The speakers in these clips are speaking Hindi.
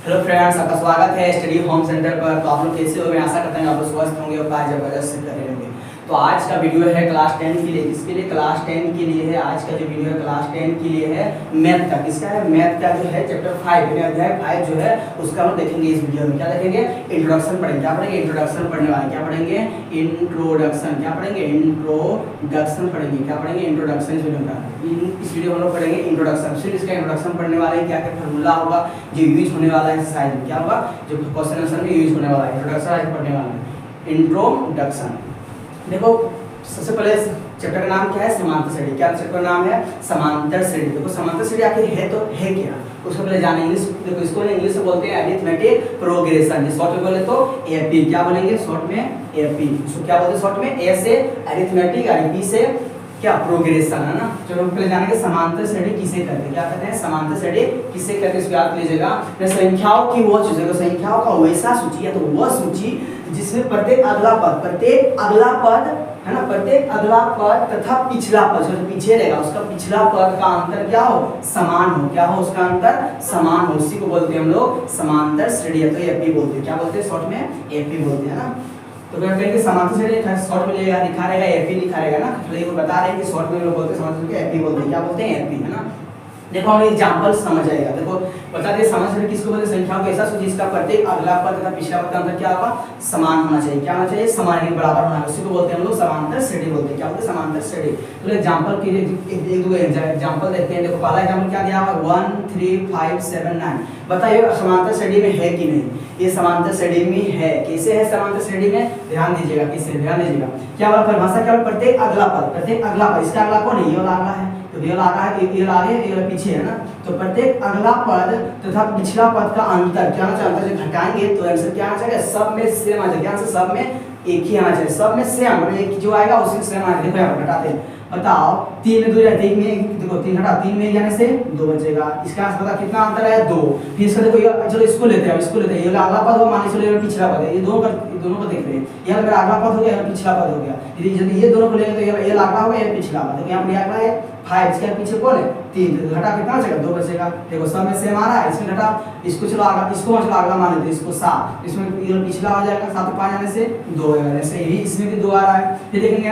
हेलो फ्रेंड्स, आपका स्वागत है स्टडी होम सेंटर पर। तो आप लोग कैसे हो? मैं आशा करता हूँ आप लोग स्वस्थ होंगे और कार्य जबरदस्त से कर रहे होंगे। तो आज का वीडियो है क्लास 10 के लिए। किसके लिए? क्लास 10 के लिए है। आज का जो वीडियो है क्लास 10 के लिए है मैथ का। किसका है? मैथ का जो है चैप्टर 5 यानी अध्याय 5 जो है उसका हम देखेंगे इस वीडियो में। क्या देखेंगे? इंट्रोडक्शन पढ़ेंगे। क्या पढ़ेंगे? इंट्रोडक्शन पढ़ने वाले। क्या पढ़ेंगे? इंट्रोडक्शन। क्या पढ़ेंगे? इंट्रोडक्शन पढ़ेंगे। क्या पढ़ेंगे? इंट्रोडक्शन। इस वीडियो में हम लोग पढ़ेंगे इंट्रोडक्शन। फिर इसका इंट्रोडक्शन पढ़ने वाले क्या क्या फार्मूला होगा जो यूज होने वाला है एक्सरसाइज में। क्या होगा जो क्वेश्चन आंसर में यूज होने वाला है। इंट्रोडक्शन आज पढ़ने वाला है। इंट्रोडक्शन। देखो सबसे पहले चैप्टर का नाम क्या है? समांतर श्रेणी। क्या चैप्टर का नाम है? समांतर श्रेणी। देखो समांतर श्रेणी आखिर है तो है क्या, उसको पहले जाने। इंग्लिश देखो, इसको इंग्लिश में बोलते हैं अरिथमेटिक प्रोग्रेशन। शॉर्ट में बोले तो एपी। क्या बोलेंगे शॉर्ट में? एपी। इसको क्या बोलते हैं शॉर्ट में? ए से अरिथमेटिक और पी से क्या? प्रोग्रेशन, है ना। चलो पहले जानेंगे समांतर श्रेणी किसे कहते हैं। क्या कहते हैं? समांतर श्रेणी किसे कहते हैं, इसको याद लीजिएगा। संख्याओं की वो चीज, संख्याओं का वैसा सूची है तो वह सूची जिसमें प्रत्येक अगला पद है ना, प्रत्येक अगला पद तथा पिछला पद जो पीछे रहेगा उसका पिछला पद का अंतर क्या हो? समान हो। क्या हो? उसका अंतर समान हो। उसी को बोलते हैं हम लोग समांतर श्रेणी, या तो एपी बोलते हैं। क्या बोलते हैं? शॉर्ट में एपी बोलते हैं ना। तो क्या कहेंगे? समांतर श्रेणी शॉर्ट में लिखा रहेगा एपी लिखा रहेगा ना। तो ये बता रहे हैं कि शॉर्ट में लोग बोलते हैं समांतर श्रेणी एपी बोलते हैं। क्या बोलते हैं? एपी, है ना। देखो हम एग्जांपल समझ आएगा। देखो बता दे समांतर श्रेणी किसको बोलते हैं? संख्याओं को ऐसा सूची जिसका प्रत्येक अगला पद तथा पिछला पद का अंतर क्या होगा? समान होना चाहिए। क्या होना चाहिए? समान यानी बराबर होना चाहिए। उसी को बोलते हैं हम लोग समांतर श्रेणी बोलते हैं। क्या बोलते हैं? समांतर श्रेणी। तो एग्जांपल के लिए एक दो एग्जांपल देखते हैं। देखो पहला एग्जांपल क्या दिया हुआ? 1 3 5 7 9। बताइए समांतर श्रेणी में है कि नहीं? ये समांतर श्रेणी में है। कैसे है समांतर श्रेणी में? ध्यान दीजिएगा। किससे? ध्यान दीजिएगा। क्या वाला परिभाषा? क्या प्रत्येक अगला पद। इसका अगला कौन है? ये वाला अगला है। तो ये वाला है, ये आगे, ये पीछे, है ना। तो प्रत्येक अगला पद तथा पिछला पद का अंतर क्या होना चाहिए? अंतर जब घटाएंगे तो आंसर क्या आना चाहिए? सब में सेम आ जाएगा। सब में एक ही आना चाहिए। सब में सेम, मतलब एक जो आएगा उसी सेम आएगा। देखो यहाँ घटाते हैं। बताओ 3 में 2 जाते हैं, देखो 3 घटा 3 में जाने से 2 बचेगा। इसका आंसर बता कितना अंतर है? 2। फिर इसका देखो, चलो इसको लेते हैं। ये अगला पद हो, मान चलो ये पिछला पद है। ये दोनों को देख रहे हैं। ये मेरा अगला पद हो गया, पिछला पद हो गया। यदि ये दोनों को लेंगे तो ये अगला होगा, ये पिछला होगा। देखो यहाँ पर अगला है 5, इसके पीछे कौन है? 3। तो घटा कितना बचेगा? 2 बचेगा। देखो सब में सेम आ रहा है। इसमें घटा इसको, चलो आगे इसको चलो अगला मान लेते हैं, इसको 7। इसमें ये पिछला हो जाएगा। 7 5 जाने से 2 होगा। जैसे यही इसमें भी 2 आ रहा है। फिर देखेंगे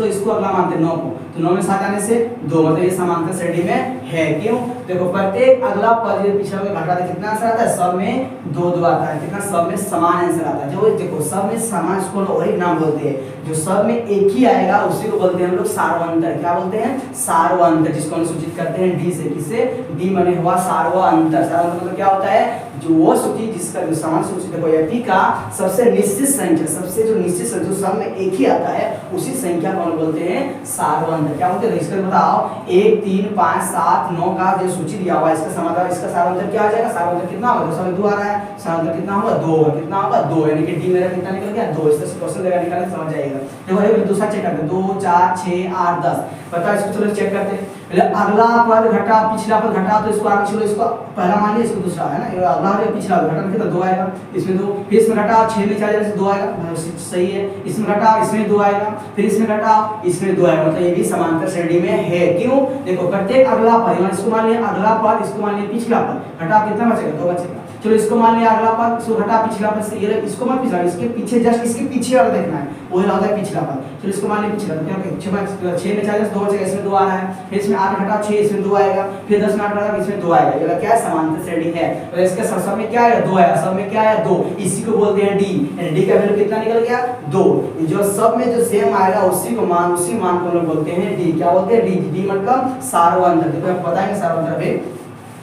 इसको अगला मानते हैं 9 को, तो 9 में 7 जाने से 2, मतलब ये समांतर श्रेणी में है। क्यों? देखो प्रत्येक अगला पद पिछला में घटाते कितना आंसर आता है? सब में 2 आता है। कितना? सब में समान आंसर आता है। जो देखो सब में समान, इसको वही नाम बोलते हैं। जो सब में एक ही आएगा उसी को बोलते हैं हम लोग सार्वंतर। क्या बोलते हैं? सार्वंतर, जिसको हम सूचित करते हैं डी से। किससे? डी माने हुआ सार्वंतर। सार्वंतर मतलब क्या होता है? जो वो सूची जिसका जो समान सूची देखो एपी का सबसे निश्चित संख्या, सबसे जो निश्चित संख्या जो सब में एक ही आता है उसी संख्या को हम बोलते हैं सार्वंतर। क्या बोलते हैं? इसका बताओ 1 3 5 7 9 का जो सूची दिया हुआ है इसका समाधान, इसका सार्वंतर क्या आ जाएगा? सार्वंतर कितना होगा? तो सब 2 आ रहा है। सार्वंतर कितना होगा? 2 होगा। कितना होगा? 2, यानी कि डी मेरा कितना निकल गया? 2। इससे क्वेश्चन देगा निकालने समझ जाएगा। देखो ये दूसरा चेक करते हैं। 2 4 6 8 10। बताओ इसको चलो चेक करते हैं। पहले अगला पद घटा पिछला पद घटा, तो इसको आगे चलो, इसको पहला मान लिया, इसको दूसरा, है ना। ये अगला है पिछला घटा कितना? 2 आएगा। इसमें 2, फिर इसमें घटा 6 में 4 जाने से 2 आएगा। सही है। इसमें घटा इसमें 2 आएगा। फिर इसमें घटा इसमें 2 आएगा। मतलब ये भी समांतर श्रेणी में है। क्यों? देखो प्रत्येक अगला पद, इसको मान लिया अगला पद, इसको मान लिया पिछला पद, घटा कितना बचेगा? 2 बचेगा। चलो इसको मान लिया अगला पद, इसको घटा पिछला पद से, ये इसको मत पिछला, इसके पीछे जस्ट इसके पीछे वाला देखना है, वही होता है पिछला पद। चलो इसको मान लिया पिछला, क्या 6 में 4 जाने से 2 बचेगा। इसमें 2 आ रहा है। फिर इसमें 8 घटा 6, इसमें 2 आएगा। फिर 10 में 8 घटा इसमें 2 आएगा। ये क्या समांतर श्रेणी है? तो इसके सब में क्या है? 2 आएगा। सब में क्या है? 2। इसी को बोलते हैं डी। यानी डी का वैल्यू कितना निकल गया? 2। जो सब में जो सेम आएगा उसी को मान, उसी मान को हम बोलते हैं डी। क्या बोलते हैं? डी। डी मतलब सार्वंतर। देखो आपको बताएंगे सार्वंतर पे।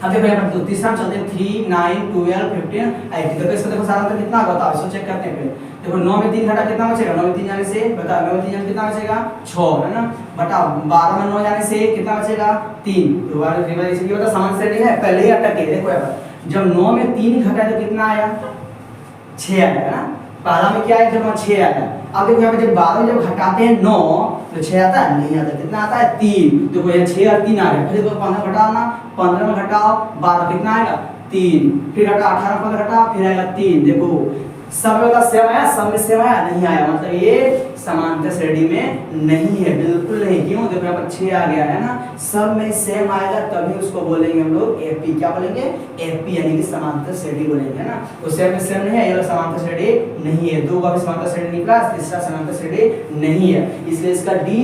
अब देखो यहाँ पर तीसरा चलते हैं 3 9 12 15 18। देखो इसका देखो सार्वंतर कितना होगा? बताओ, इसको चेक करते हैं पहले। देखो 9 में 3 घटा कितना बचेगा? 9 में 3 जाने से बताओ 9 में 3 जाने कितना बचेगा? 6, है ना। बताओ 12 में 9 जाने से कितना बचेगा? 3। दोबारा इसलिए बता समांतर श्रेणी है। पहले ही अटके। देखो यहाँ पर जब 9 में 3 घटा तो कितना आया? 6 आया, है ना। पहला में क्या है? जब 6 आया। अब देखो यहाँ पे जब 12 जब घटाते हैं 9 तो 6 आता है? नहीं आता। कितना आता है? 3। देखो ये 6 और 3 आ गया। फिर देखो 15 घटाओ ना, 15 में घटाओ 12 कितना आएगा? 3। फिर घटा 18 15 घटा, फिर आएगा 3। देखो सब में होता सेम आया, सब में सेम आया, नहीं आया, मतलब ये समांतर श्रेणी में नहीं है, बिल्कुल नहीं। क्यों? देखो यहाँ पर 6 आ गया है ना, सब में सेम आएगा तभी उसको बोलेंगे हम लोग एपी। क्या बोलेंगे? एपी, यानी कि समांतर श्रेणी बोलेंगे, है ना। तो सेम में सेम नहीं है, ये समांतर श्रेणी नहीं है। 2 का भी समांतर श्रेणी निकला, तीसरा समांतर श्रेणी नहीं है, इसलिए इसका डी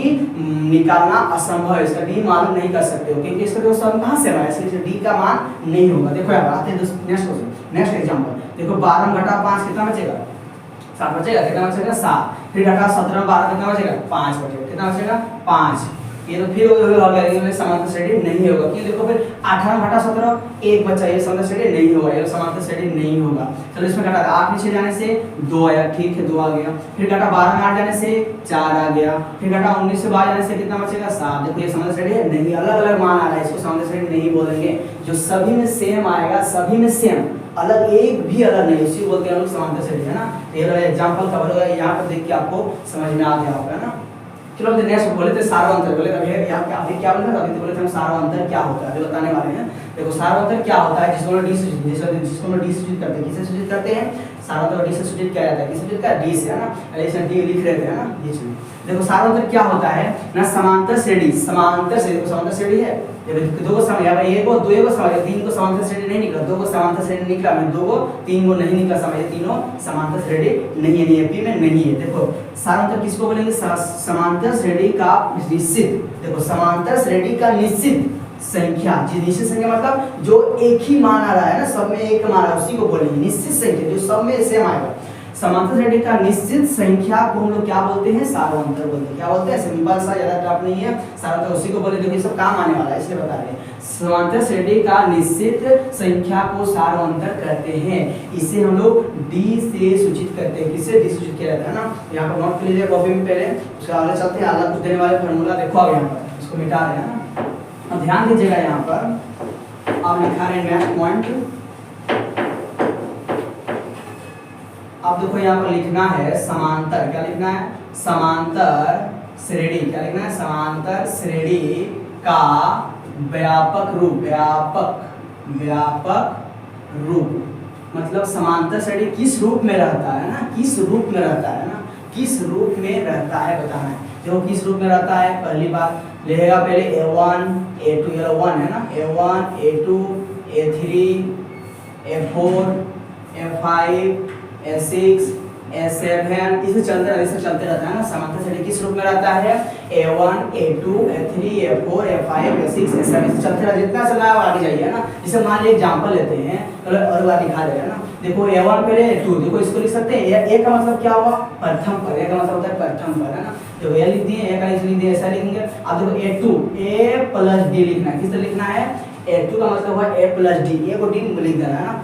निकालना असंभव है, इसका डी मालूम नहीं कर सकते हो, क्योंकि इसका जो सम कहाँ से आया, इसलिए डी का मान नहीं होगा। देखो यहाँ आते हैं नेक्स्ट क्वेश्चन, नेक्स्ट एग्जांपल देखो। 12 में घटा 5 कितना बचेगा? 7 बचेगा। कितना बचेगा? 7। फिर घटा 17 में 12 कितना बचेगा? 5 बचेगा। कितना बचेगा? 5। ये तो फिर हो गया, ये समांतर श्रेणी नहीं होगा। क्यों? देखो फिर 18 घटा 17 1 बचा, ये समांतर श्रेणी नहीं होगा, ये समांतर श्रेणी नहीं होगा। चलो इसमें घटा 8 में 6 जाने से 2 आया, ठीक है 2 आ गया। फिर घटा 12 में 8 जाने से 4 आ गया। फिर घटा 19 से 12 जाने से कितना बचेगा? 7। देखो ये समांतर श्रेणी है नहीं, अलग अलग मान आ रहा है, इसको समांतर श्रेणी नहीं बोलेंगे। जो सभी में सेम आएगा, सभी में सेम, अलग एक भी अलग नहीं, इसी बोलते हैं हम लोग समांतर श्रेणी, है ना। तो ये एग्जांपल कवर होगा, यहाँ पर देख के आपको समझ में आ गया होगा ना। चलो हम नेक्स्ट बोले थे सार्वंतर, बोले अभी क्या बोले थे? अभी बोले थे हम सार्वंतर क्या होता है, अभी बताने वाले हैं। देखो सार्वंतर क्या होता है, जिसको हम डी से सूचित करते हैं, किससे सूचित करते हैं? सार्वंतर डी से सूचित किया जाता है, किससे सूचित करते हैं? डी से, है ना। ऐसे डी लिख रहे थे, है ना, ये चीज। देखो सार्वंतर क्या होता है ना, समांतर श्रेणी, समांतर श्रेणी, समांतर श्रेणी है, दो को सम, यहाँ पर एक को 2 को सम, 3 को समांतर श्रेणी नहीं निकला, 2 को समांतर श्रेणी निकला, मैं 2 को 3 को नहीं निकला, समझ, तीनों समांतर श्रेणी नहीं है, एपी में नहीं है। देखो सार्वंतर किसको बोलेंगे? समांतर श्रेणी का निश्चित, देखो समांतर श्रेणी का निश्चित संख्या, जी निश्चित संख्या मतलब जो एक ही मान आ रहा है ना, सब में एक मान आ रहा है, उसी को बोलेंगे निश्चित संख्या, जो सब में सेम आएगा। समांतर श्रेणी का निश्चित संख्या को हम लोग क्या बोलते हैं? सार्वंतर बोलते हैं। क्या बोलते हैं? सिंपल सा, ज्यादा टफ नहीं है, सार्वंतर उसी को बोले, देखो सब काम आने वाला है, इसलिए बता रहे हैं। समांतर श्रेणी का निश्चित संख्या को सार्वंतर कहते हैं, इसे हम लोग डी से सूचित करते हैं। किससे? डी सूचित किया जाता है ना। यहाँ पर नोट कर लीजिए कॉपी में पहले, उसके आगे चलते हैं। आगे कुछ देने वाले फार्मूला देखो, अब यहाँ पर इसको मिटा रहे हैं ना। अब ध्यान दीजिएगा, यहाँ पर आप लिखा रहे हैं नेक्स्ट पॉइंट। अब देखो यहाँ पर लिखना है समांतर, क्या लिखना है? समांतर श्रेणी, क्या लिखना है? समांतर श्रेणी का व्यापक रूप, व्यापक रूप मतलब समांतर श्रेणी किस रूप में रहता है ना, किस रूप में रहता है ना, किस रूप में रहता है बताना है। देखो किस रूप में रहता है, पहली बात लेगा पहले A1 A2, ये 1 है ना, A1 A2 A3 A4 A5 A6 A7, इसे चलते रहता है ना। समांतर श्रेणी किस रूप में रहता है? A1 A2 A3 A4 A5 A6 A7, इसे चलते रहता, जितना चला है आगे जाइए ना। जैसे मान लीजिए एग्जांपल लेते हैं, चलो और बार दिखा देगा ना। देखो A1 पहले A2, देखो इसको लिख सकते हैं, A का मतलब क्या हुआ? प्रथम पर, A का मतलब होता है प्रथम पर, है ना। देखो A लिख दिए, A का लिख दिए, ऐसा लिखेंगे। अब देखो A2 A प्लस D लिखना है, किस तरह लिखना है? A2 का मतलब हुआ A प्लस D, A को D लिख देना है ना।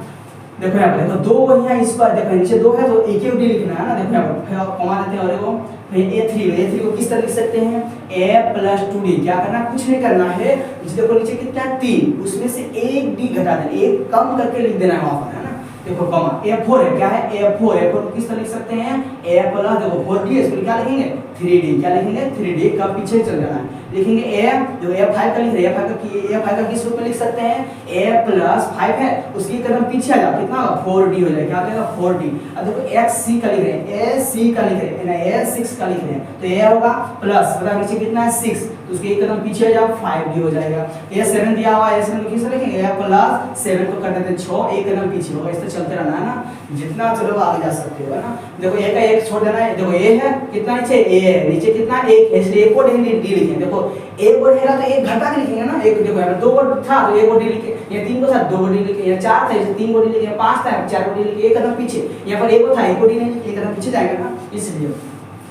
देखो यहाँ पर देखो 2 यहाँ इस पर, देखो नीचे 2 है तो एक ही डी लिखना है ना। देखो यहाँ पर फिर कमा देते हैं, और वो फिर A3 को किस तरह लिख सकते हैं? A plus 2D। क्या करना? कुछ नहीं करना है, देखो नीचे कितना है? 3, उसमें से एक डी घटा देना, एक कम करके लिख देना है वहाँ पर, है ना। देखो कमा A4 है, क्या है? A4 को किस तरह लिख सकते हैं? A प्लस देखो 4D, इसको क्या लिखेंगे? 3D, क्या लिखेंगे? 3D का पीछे चल जाना है, लिखेंगे A, जो A5 का लिख रहे हैं, A5 का किस रूप में लिख सकते हैं? A प्लस 5 है, उसकी कदम पीछे आ जाओ, कितना होगा? 4D हो जाएगा, क्या होगा? 4D। अब देखो XC का लिख रहे हैं, AC का लिख रहे हैं, A6 का लिख रहे हैं, तो A होगा प्लस, मतलब नीचे कितना है? 6, तो उसके एक कदम पीछे आ जाओ, 5D हो जाएगा। A7 दिया हुआ है, A7 को किस तरह लिखेंगे? A प्लस 7 को कर देते हैं 6, एक कदम पीछे होगा, इस तरह चलते रहना है ना, जितना चलो आगे जा सकते हो, है ना। देखो A का एक छोड़ देना है, देखो A है, कितना नीचे? A है, नीचे कितना? 1, इसलिए एक को डी लिखेंगे। देखो एक को रहेगा तो एक घटा के लिखेंगे ना, एक देखो यहाँ 2 को था तो 1 को डी लिखे, ये 3 को था 2 को डी लिखे, ये 4 था इसे 3 को डी लिखे, 5 था 4 को डी लिखे, एक कदम पीछे। यहाँ पर 1 को था 1 को डी नहीं लिखे, एक कदम पीछे जाएगा ना, इसलिए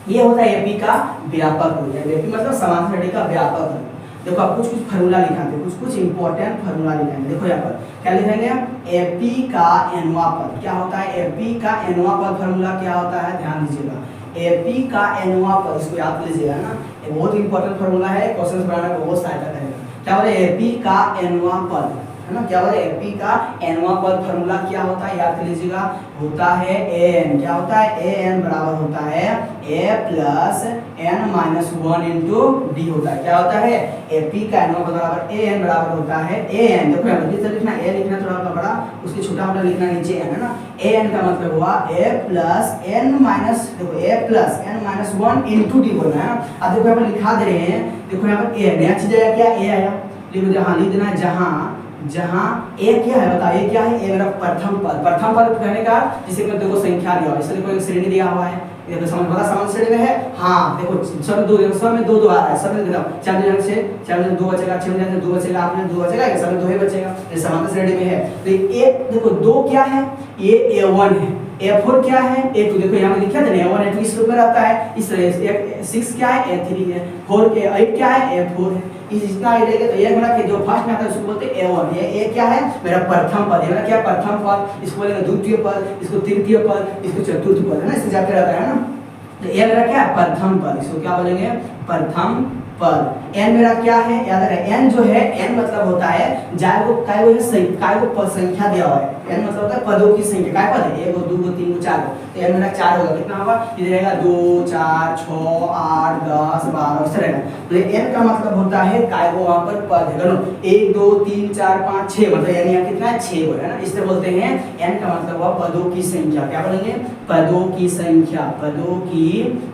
ये होता है एपी का व्यापक रूप। एपी मतलब समांतर श्रेणी का व्यापक रूप। देखो आप कुछ फार्मूला लिखाते हैं, कुछ इंपॉर्टेंट फार्मूला लिखाएंगे। देखो यहाँ पर क्या लिखेंगे? एपी का एनवा पद क्या होता है? एपी का एनवा पद फार्मूला क्या होता है? ध्यान दीजिएगा, एपी का एनवा पद, इसको याद लीजिएगा ना, ये बहुत इंपॉर्टेंट फार्मूला है, क्वेश्चन बनाने में बहुत सहायता करेगा। क्या बोले? एपी का एनवा पद, है ना। क्या होता है एपी का एनवा पद फॉर्मूला क्या होता है याद कर लीजिएगा, होता है एन। क्या होता है एन बराबर होता है a plus n minus 1 into d होता है। क्या होता है एपी का एनवा पद बराबर ए एन बराबर होता है ए एन। देखो यहाँ पर लिखना ए लिखना थोड़ा बड़ा, उसके छोटा मोटा लिखना नीचे एन, है ना। ए एन का मतलब हुआ ए प्लस एन माइनस, देखो a plus n minus 1 into d बोलना है। अब देखो यहाँ पर लिखा दे रहे हैं, देखो यहाँ पर ए नया चीज आया, क्या ए आया, लिखो जहाँ लिख देना जहाँ जहाँ ए क्या है बताओ, ए क्या है, ए मेरा प्रथम पद। प्रथम पद कहने का जिसे कि देखो संख्या दिया हुआ है, इससे देखो एक श्रेणी दिया हुआ है, ये तो समझ पता समझ श्रेणी में है। हाँ देखो सब में दो दो आ रहा है, सब में देखो 4 जन से 4 जन 2 बचेगा, 6 जन से 2 बचेगा, 8 जन 2 बचेगा, सब में 2 ही बचेगा, ये समांतर श्रेणी में है। तो ये देखो 2 क्या है, ये a1 है, a4 क्या है, a2। देखो यहाँ पे लिखा था a1 a2 इस रूप में रहता है इस तरह से। 6 क्या है a3 है, 4 8 क्या है a4 है। इस जितना ही रहेगा तो ये मेरा कि जो फर्स्ट में आता है उसको बोलते हैं a1। ये a क्या है मेरा प्रथम पद, मेरा क्या प्रथम पद, इसको बोलेंगे द्वितीय पद, इसको तृतीय पद, इसको चतुर्थ पद, है ना, इससे जाते रहता है ना। तो ये मेरा क्या है प्रथम पद, इसको क्या बोलेंगे प्रथम पद। n मेरा क्या है याद रखें, n जो है n मतलब होता है जाय को काय को संख्या दिया हुआ है, n मतलब होता है पदों की संख्या। काय पद है 1 2 3 4, तो n मेरा 4 होगा, कितना होगा ये रहेगा 2 4 6 8 10 12 ऐसे रहेगा। तो ये n का मतलब होता है काय को वहां पर पद है, गणो 1 2 3 4 5 6, मतलब n यहाँ कितना है 6 है ना। इससे बोलते हैं n का मतलब हुआ पदों की संख्या। क्या बोलेंगे पदों की संख्या, पदों की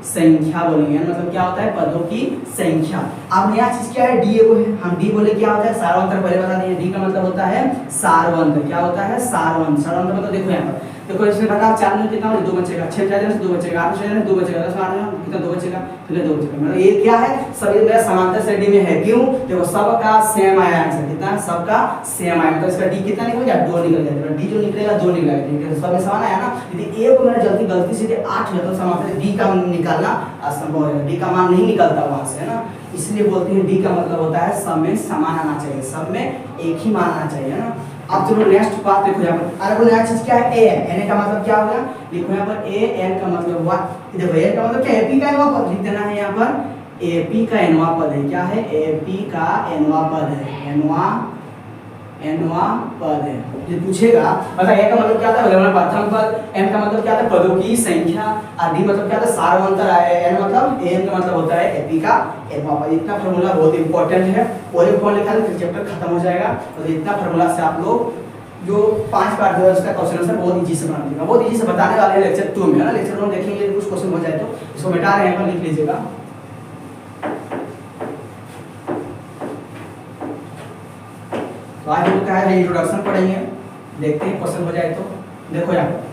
संख्या बोलेंगे, मतलब क्या होता है पदों की संख्या। अब नया चीज क्या है डी को है, हम डी बोले क्या होता है सारवंतर, पहले बता दिए डी का मतलब होता है सारवंत। क्या होता है सारवंत, सारवंत मतलब देखो यहाँ पर देखो इसमें बता 4 में कितना होगा 2 बचेगा, 6 जाने से 2 बचेगा, 8 जाने से 2 बचेगा, 10 8 में कितना 2 बचेगा, फिर 2 बचेगा। मतलब ये क्या है सभी मेरा समांतर श्रेणी में है। क्यों देखो सबका सेम आया आंसर, कितना सबका सेम आया, तो इसका डी कितना निकल गया 2 निकल गया, डी जो निकलेगा 2 निकलेगा, ठीक है सब में समान आया ना। यदि ए को मेरा गलती से 8 है तो समांतर डी का निकालना असंभव है, डी का मान नहीं निकलता वहां से, है ना। इसलिए बोलते हैं डी का मतलब होता है सब में समान आना चाहिए, सब में एक ही मान आना चाहिए, है ना। अब चलो नेक्स्ट बात देखो यहाँ पर, अरे वो नया चीज क्या है ए एन, एन का मतलब क्या होगा देखो यहाँ पर ए एन का मतलब हुआ, देखो एन का मतलब क्या है एपी का एनवा पद लिख देना है यहाँ पर, एपी का एनवा पद है। क्या है एपी का एनवा पद है, एनवा पद है। ये पूछेगा बता ए का मतलब क्या था मतलब प्रथम पद, एन का मतलब क्या था पदों की संख्या, और डी मतलब क्या था सारवंतर है, एन मतलब एन का मतलब होता है एपी का एनवा पद। इतना फार्मूला बहुत इंपॉर्टेंट है, और एक फॉर्मूला लिखा तो चैप्टर खत्म हो जाएगा। तो इतना फार्मूला से आप लोग जो 5 पार्ट है उसका क्वेश्चन आंसर बहुत इजी से बना देगा, बहुत इजी से बताने वाले हैं लेक्चर 2 में, है ना। लेक्चर 1 देखेंगे कुछ क्वेश्चन हो जाए तो इसको मिटा रहे हैं, लिख लीजिएगा। तो आज हम क्या है इंट्रोडक्शन पढ़ेंगे, देखते हैं क्वेश्चन हो जाए तो। देखो यहाँ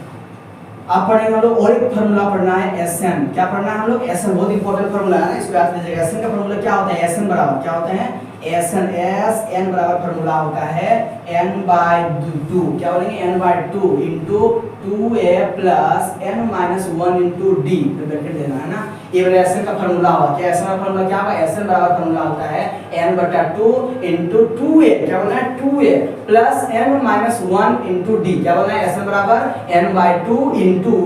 आप पढ़ेंगे हम लोग और एक फार्मूला पढ़ना है एसएन। क्या पढ़ना है हम लोग एसएन, बहुत इंपॉर्टेंट फार्मूला है ना, इसको याद कीजिएगा। एसएन का फार्मूला क्या होता है, एसएन बराबर क्या होता है एसएन, एस एन बराबर फार्मूला होता है n/2। क्या बोलेंगे n/2 into 2a plus n minus 1 into D, तो ब्रैकेट देना है ना। ये मेरा एसएन का फार्मूला होगा। क्या एसएन का फार्मूला क्या होगा, एसएन बराबर फार्मूला होता है n/2 इंटू 2a, क्या बोलना है 2a plus n minus 1 into D. क्या बोलना है एसएन बराबर n/2 into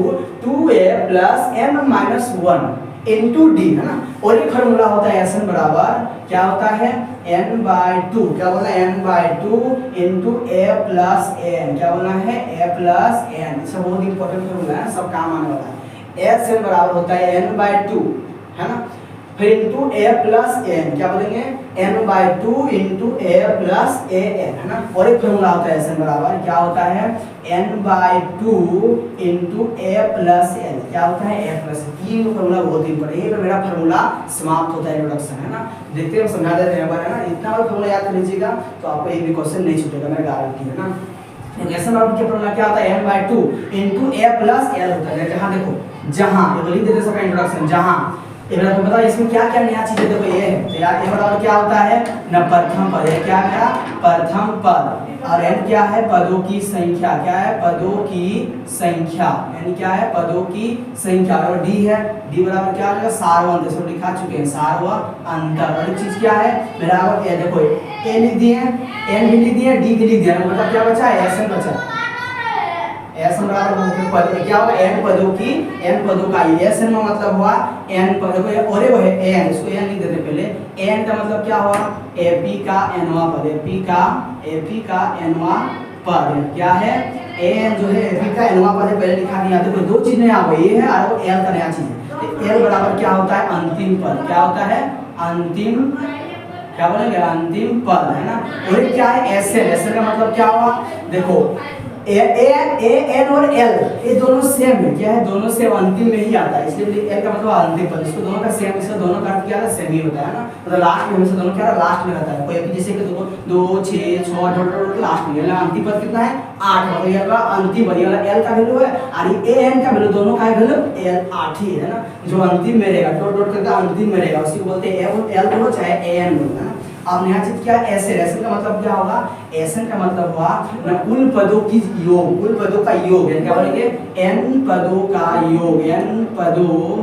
2a plus n minus 1 into D, है ना। और एक फार्मूला होता है एसएन बराबर क्या होता है n/2, क्या बोलना है n/2 into a plus n, क्या बोलना है a प्लस n। इसका बहुत इंपॉर्टेंट फार्मूला है, सब काम आने वाला है। एसएन बराबर होता है n/2, है ना, फिर इंटू a प्लस n, क्या बोलेंगे n/2 into a plus an, है ना। और एक फार्मूला होता है एसएन बराबर क्या होता है n/2 into a plus n, क्या होता है a प्लस। तीन फार्मूला बहुत इंपॉर्टेंट है, ये मेरा फार्मूला समाप्त होता है इंट्रोडक्शन, है ना। देखते हैं समझा देते हैं है ना। इतना बड़ा फार्मूला याद कर लीजिएगा तो आपको एक भी क्वेश्चन नहीं छूटेगा, मेरा गारंटी है ना। एसएन बराबर क्या फार्मूला क्या होता है n/2 into a plus l होता है। जहां देखो जहां ये लिख देते सबका इंट्रोडक्शन, जहां ये मेरा को पता है इसमें क्या क्या नया चीज है। देखो ये है तो यार ये बराबर क्या होता है न प्रथम पद है, क्या क्या प्रथम पद, और n क्या है पदों की संख्या, क्या है पदों की संख्या, n क्या है पदों की संख्या। और d है, d बराबर क्या होगा सारवंत, इसको लिखा चुके हैं सारवंतर। और एक चीज क्या है मेरा ये देखो a लिख दिए, n भी लिख दिए, d भी लिख दिया, मतलब क्या बचा है एसएन बचा, एस एन बराबर पद क्या होगा एन पदों का एस एन में मतलब हुआ एन पदों को और ये है एन, इसको एन लिख देते पहले। एन का मतलब क्या हुआ एपी का एनवा पद, एपी का एनवा पद क्या है एन जो है एपी का एनवा पद है, पहले लिखा दिया। देखो दो चीज नया हुआ ये है और वो एल का नया चीज है। तो एल बराबर क्या होता है अंतिम पद, क्या होता है अंतिम, क्या बोलेंगे अंतिम पद है ना। और ये क्या है एस एन, एस एन का मतलब क्या हुआ देखो ए एन और एल ये दोनों सेम है, क्या है दोनों सेम अंतिम में ही आता है, इसलिए एल का मतलब अंतिम पद, इसको दोनों का सेम, इसका दोनों का क्या है सेम ही होता है ना। मतलब लास्ट में हमेशा दोनों क्या है लास्ट में रहता है। कोई जैसे कि 2 6 6 टोटल लास्ट में, अंतिम पद कितना है 8, मतलब ये वाला अंतिम पद, ये वाला एल का वैल्यू है और ये एन का वैल्यू, दोनों का वैल्यू एल 8 ही है ना। जो अंतिम में रहेगा डॉट डॉट करके अंतिम में रहेगा उसी को बोलते हैं एल बोलो चाहे एन बोलो ना। अब नया चीज क्या है एस एन का मतलब क्या होगा एस एन का मतलब हुआ ना कुल पदों की योग, कुल पदों का योग है, क्या बोलेंगे एन पदों का योग, एन पदों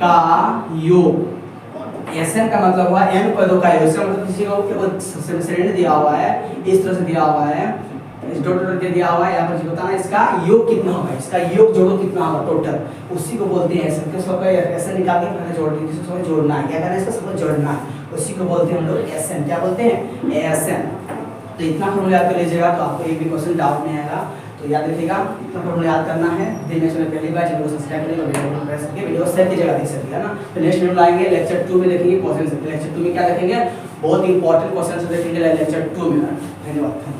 का योग। एस एन का मतलब हुआ एन पदों का योग, इसका मतलब किसी को श्रेणी दिया हुआ है इस तरह से दिया हुआ है, इस डॉट डॉट के दिया हुआ है, यहाँ पर बताना इसका योग कितना होगा, इसका योग जोड़ो कितना होगा टोटल, उसी को बोलते हैं एस एन। तो सबका एस एन निकाल के पहले जोड़ देंगे, इसको जोड़ना है, क्या करना है इसका सबको जोड़ना है, उसी को बोलते हैं हम लोग एस एन। क्या बोलते हैं एस एन। तो इतना फॉर्मूला याद कर लीजिएगा तो आपको एक भी क्वेश्चन डाउट नहीं आएगा, तो याद रखिएगा इतना फॉर्मूला याद करना है। देखने से पहली बार चैनल को सब्सक्राइब करिए और बेल आइकन प्रेस करके वीडियो शेयर की जगह देख सकते हैं ना। तो नेक्स्ट वीडियो लाएंगे लेक्चर 2 में देखेंगे क्वेश्चन। लेक्चर 2 में क्या देखेंगे बहुत इंपॉर्टेंट क्वेश्चन देखेंगे लेक्चर 2 में। धन्यवाद।